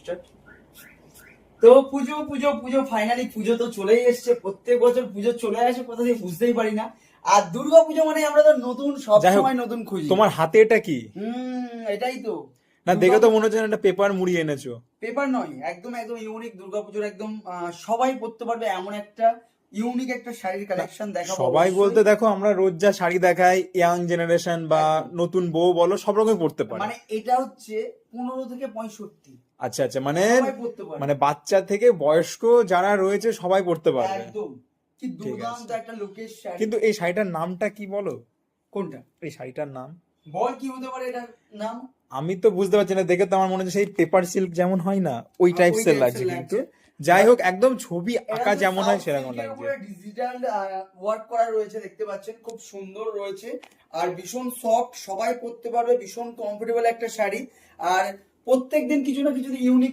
Start. তো পুজো পুজো পুজো finally পুজো তো চলেই এসছে। প্রত্যেক বছর পুজো চলে আসে কোথা থেকে বুঝতেই পারি না। আর দুর্গা পুজো মানে আমরা তো নতুন, সব যাই হোক, সময় নতুন খুঁজি। তোমার হাতে এটা কি? এটাই তো না, দেখে তো মনে হচ্ছে না একটা পেপার মুড়ি এনেছো। পেপার নয়, একদম একদম ইউনিক দুর্গাপুজোর একদম সবাই পরতে পারবে এমন একটা ইউনিক একটা শাড়ির কালেকশন দেখাবো সবাই অবশ্যই। বলতে দেখো আমরা রোজ যা শাড়ি দেখাই, ইয়াং জেনারেশন বা একদম। নতুন বউ বলো, সব রকমই পড়তে পারে। মানে এটা হচ্ছে 15 থেকে 65 আচ্ছা আচ্ছা, মানে সবাই পরতে পারে। মানে বাচ্চা থেকে বয়স্ক যারা রয়েছে সবাই পড়তে পারবে। একদম কি ঠিক দুর্দান্ত আছে। একটা লুকের শাড়ি। কিন্তু এই শাড়িটার নামটা কি বলো? কোনটা? এই শাড়িটার নাম বল কি হতে পারে এটার নাম? আমি তো বুঝতে পারছি না, দেখে তো আমার মনে হচ্ছে সেই পেপার সিল্ক যেমন হয় না, ওই ওই টাইপস এর types লাগছে। এর কিন্তু লাগছে। যাই হোক, একদম ছবি আঁকা এটা যেমন হয় সাউথ সেরকম সিল্কের লাগছে। উপরে ডিজিটাল ওয়ার্ক করা রয়েছে, দেখতে পাচ্ছেন খুব সুন্দর রয়েছে। আর ভীষণ সফট, সবাই পরতে পারবে, ভীষণ কমফোর্টেবল একটা শাড়ি। আর প্রত্যেকদিন কিছু না কিছু ইউনিক